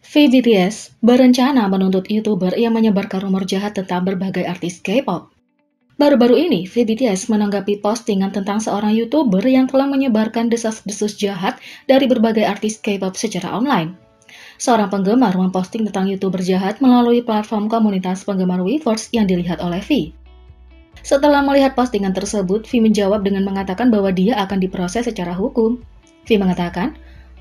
VBTS berencana menuntut YouTuber yang menyebarkan rumor jahat tentang berbagai artis K-pop. Baru-baru ini, VBTS menanggapi postingan tentang seorang YouTuber yang telah menyebarkan desas-desus jahat dari berbagai artis K-pop secara online. Seorang penggemar memposting tentang YouTuber jahat melalui platform komunitas penggemar Weverse yang dilihat oleh V. Setelah melihat postingan tersebut, V menjawab dengan mengatakan bahwa dia akan diproses secara hukum. V mengatakan,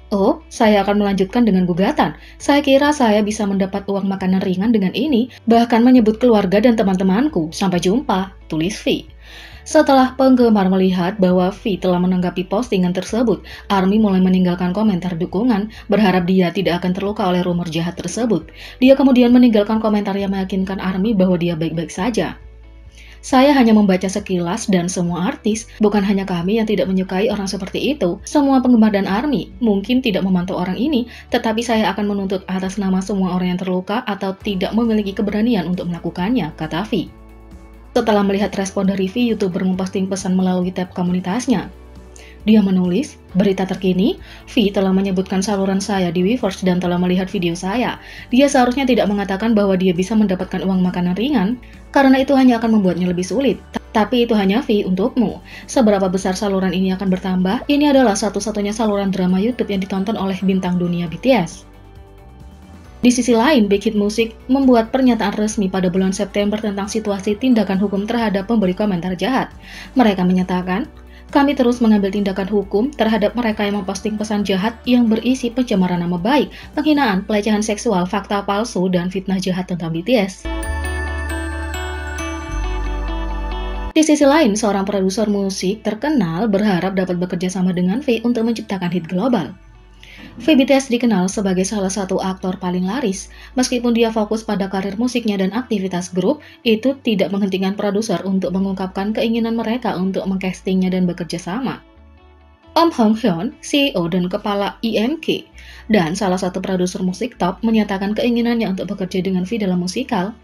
"Oh, saya akan melanjutkan dengan gugatan. Saya kira saya bisa mendapat uang makanan ringan dengan ini, bahkan menyebut keluarga dan teman-temanku. Sampai jumpa," tulis V. Setelah penggemar melihat bahwa V telah menanggapi postingan tersebut, ARMY mulai meninggalkan komentar dukungan, berharap dia tidak akan terluka oleh rumor jahat tersebut. Dia kemudian meninggalkan komentar yang meyakinkan ARMY bahwa dia baik-baik saja. "Saya hanya membaca sekilas dan semua artis, bukan hanya kami yang tidak menyukai orang seperti itu. Semua penggemar dan ARMY mungkin tidak memantau orang ini, tetapi saya akan menuntut atas nama semua orang yang terluka atau tidak memiliki keberanian untuk melakukannya," kata V. Setelah melihat respon dari V, YouTuber memposting pesan melalui tab komunitasnya. Dia menulis, "Berita terkini, V telah menyebutkan saluran saya di Weverse dan telah melihat video saya. Dia seharusnya tidak mengatakan bahwa dia bisa mendapatkan uang makanan ringan, karena itu hanya akan membuatnya lebih sulit. Tapi itu hanya V untukmu. Seberapa besar saluran ini akan bertambah, ini adalah satu-satunya saluran drama YouTube yang ditonton oleh bintang dunia BTS." Di sisi lain, Big Hit Music membuat pernyataan resmi pada bulan September tentang situasi tindakan hukum terhadap pemberi komentar jahat. Mereka menyatakan, "Kami terus mengambil tindakan hukum terhadap mereka yang memposting pesan jahat yang berisi pencemaran nama baik, penghinaan, pelecehan seksual, fakta palsu, dan fitnah jahat tentang BTS." Di sisi lain, seorang produser musik terkenal berharap dapat bekerja sama dengan V untuk menciptakan hit global. VBTS dikenal sebagai salah satu aktor paling laris. Meskipun dia fokus pada karir musiknya dan aktivitas grup, itu tidak menghentikan produser untuk mengungkapkan keinginan mereka untuk mengcastingnya dan bekerja sama. Om Hong Hyun, CEO dan kepala IMK, dan salah satu produser musik top menyatakan keinginannya untuk bekerja dengan V dalam musikal.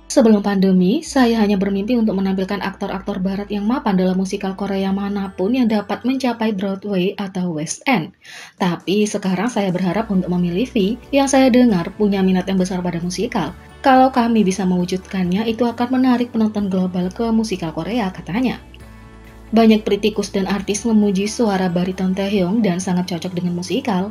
"Sebelum pandemi, saya hanya bermimpi untuk menampilkan aktor-aktor barat yang mapan dalam musikal Korea manapun yang dapat mencapai Broadway atau West End. Tapi sekarang saya berharap untuk memilih V, yang saya dengar punya minat yang besar pada musikal. Kalau kami bisa mewujudkannya, itu akan menarik penonton global ke musikal Korea," katanya. Banyak kritikus dan artis memuji suara bariton Taehyung dan sangat cocok dengan musikal.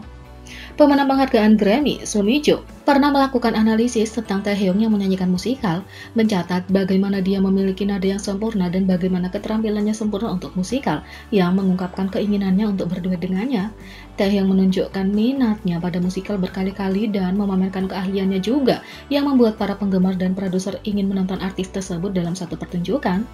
Pemenang penghargaan Grammy, Sumi Jo, pernah melakukan analisis tentang Taehyung yang menyanyikan musikal, mencatat bagaimana dia memiliki nada yang sempurna dan bagaimana keterampilannya sempurna untuk musikal, yang mengungkapkan keinginannya untuk berduet dengannya. Taehyung menunjukkan minatnya pada musikal berkali-kali dan memamerkan keahliannya juga, yang membuat para penggemar dan produser ingin menonton artis tersebut dalam satu pertunjukan.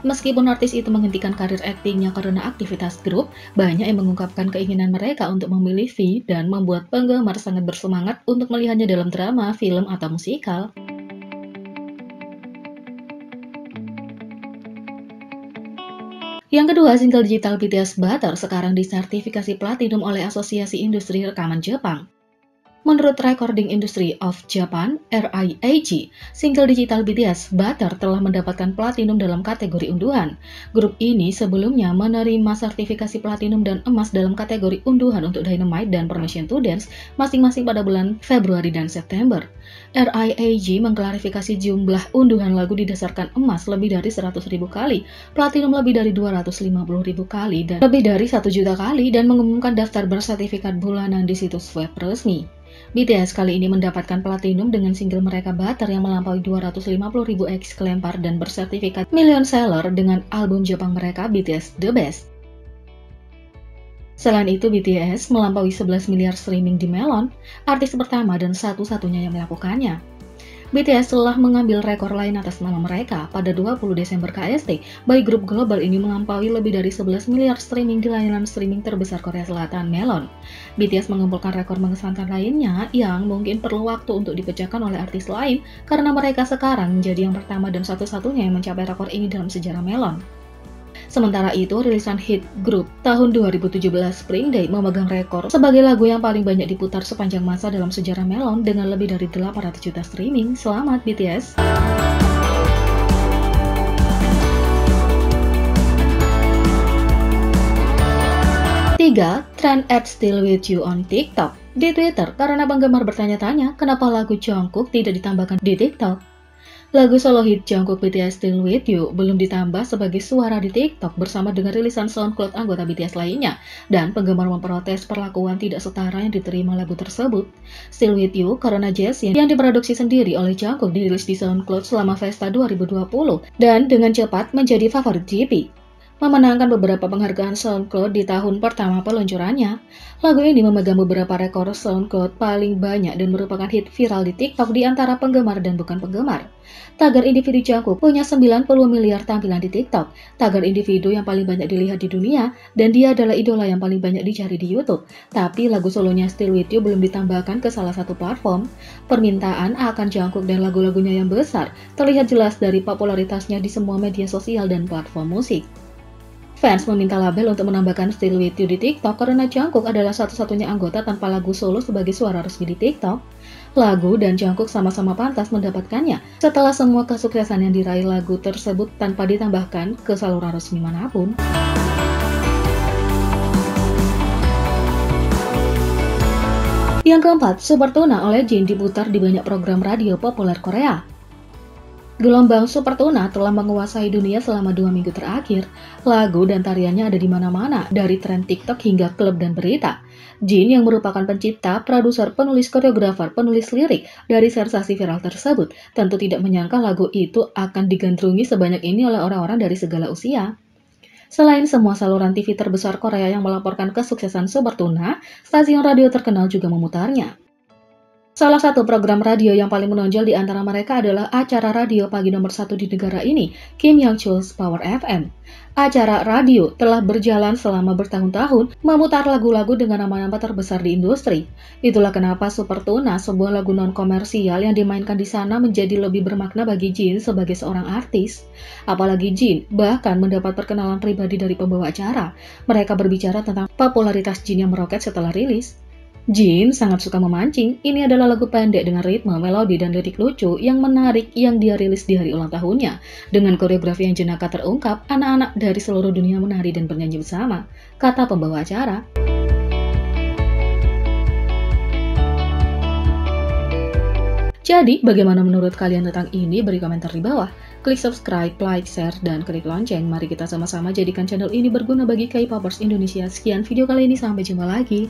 Meskipun artis itu menghentikan karir aktingnya karena aktivitas grup, banyak yang mengungkapkan keinginan mereka untuk memilih V dan membuat penggemar sangat bersemangat untuk melihatnya dalam drama, film, atau musikal. Yang kedua, single digital BTS Butter sekarang disertifikasi platinum oleh Asosiasi Industri Rekaman Jepang. Menurut Recording Industry of Japan, RIAG, single digital BTS Butter telah mendapatkan platinum dalam kategori unduhan. Grup ini sebelumnya menerima sertifikasi platinum dan emas dalam kategori unduhan untuk Dynamite dan Permission to Dance masing-masing pada bulan Februari dan September. RIAG mengklarifikasi jumlah unduhan lagu didasarkan emas lebih dari 100.000 kali, platinum lebih dari 250.000 kali, dan lebih dari 1 juta kali, dan mengumumkan daftar bersertifikat bulanan di situs web resmi. BTS kali ini mendapatkan platinum dengan single mereka Butter yang melampaui 250.000 ekslempar dan bersertifikat million seller dengan album Jepang mereka BTS The Best. Selain itu, BTS melampaui 11 miliar streaming di Melon, artis pertama dan satu-satunya yang melakukannya. BTS telah mengambil rekor lain atas nama mereka. Pada 20 Desember KST, bayi grup global ini melampaui lebih dari 11 miliar streaming di layanan streaming terbesar Korea Selatan, Melon. BTS mengumpulkan rekor mengesankan lainnya yang mungkin perlu waktu untuk dipecahkan oleh artis lain karena mereka sekarang menjadi yang pertama dan satu-satunya yang mencapai rekor ini dalam sejarah Melon. Sementara itu, rilisan hit grup tahun 2017 Spring Day memegang rekor sebagai lagu yang paling banyak diputar sepanjang masa dalam sejarah Melon dengan lebih dari 800 juta streaming. Selamat BTS! 3. Trend at Still With You on TikTok. Di Twitter, karena penggemar bertanya-tanya kenapa lagu Jungkook tidak ditambahkan di TikTok. Lagu solo hit Jungkook BTS Still With You belum ditambah sebagai suara di TikTok bersama dengan rilisan SoundCloud anggota BTS lainnya, dan penggemar memprotes perlakuan tidak setara yang diterima lagu tersebut. Still With You karena Jessie yang diproduksi sendiri oleh Jungkook dirilis di SoundCloud selama Festa 2020 dan dengan cepat menjadi favorit JP. Memenangkan beberapa penghargaan SoundCloud di tahun pertama peluncurannya. Lagu ini memegang beberapa rekor SoundCloud paling banyak dan merupakan hit viral di TikTok di antara penggemar dan bukan penggemar. Tagar individu Jungkook punya 90 miliar tampilan di TikTok, tagar individu yang paling banyak dilihat di dunia, dan dia adalah idola yang paling banyak dicari di YouTube. Tapi lagu solonya Still With You belum ditambahkan ke salah satu platform. Permintaan akan Jungkook dan lagu-lagunya yang besar terlihat jelas dari popularitasnya di semua media sosial dan platform musik. Fans meminta label untuk menambahkan Still With You di TikTok karena Jungkook adalah satu-satunya anggota tanpa lagu solo sebagai suara resmi di TikTok. Lagu dan Jungkook sama-sama pantas mendapatkannya setelah semua kesuksesan yang diraih lagu tersebut tanpa ditambahkan ke saluran resmi manapun. Yang keempat, Super Tuna oleh Jin diputar di banyak program radio populer Korea. Gelombang Super Tuna telah menguasai dunia selama 2 minggu terakhir. Lagu dan tariannya ada di mana-mana, dari tren TikTok hingga klub dan berita. Jin yang merupakan pencipta, produser, penulis, koreografer, penulis lirik dari sensasi viral tersebut, tentu tidak menyangka lagu itu akan digandrungi sebanyak ini oleh orang-orang dari segala usia. Selain semua saluran TV terbesar Korea yang melaporkan kesuksesan Super Tuna, stasiun radio terkenal juga memutarnya. Salah satu program radio yang paling menonjol di antara mereka adalah acara radio pagi nomor 1 di negara ini, Kim Young Chul's Power FM. Acara radio telah berjalan selama bertahun-tahun, memutar lagu-lagu dengan nama-nama terbesar di industri. Itulah kenapa Super Tuna, sebuah lagu non-komersial yang dimainkan di sana menjadi lebih bermakna bagi Jin sebagai seorang artis. Apalagi Jin bahkan mendapat perkenalan pribadi dari pembawa acara. Mereka berbicara tentang popularitas Jin yang meroket setelah rilis. Jin sangat suka memancing. Ini adalah lagu pendek dengan ritme, melodi, dan lirik lucu yang menarik yang dia rilis di hari ulang tahunnya. Dengan koreografi yang jenaka terungkap, anak-anak dari seluruh dunia menari dan bernyanyi bersama, kata pembawa acara. Jadi, bagaimana menurut kalian tentang ini? Beri komentar di bawah. Klik subscribe, like, share, dan klik lonceng. Mari kita sama-sama jadikan channel ini berguna bagi K-popers Indonesia. Sekian video kali ini, sampai jumpa lagi.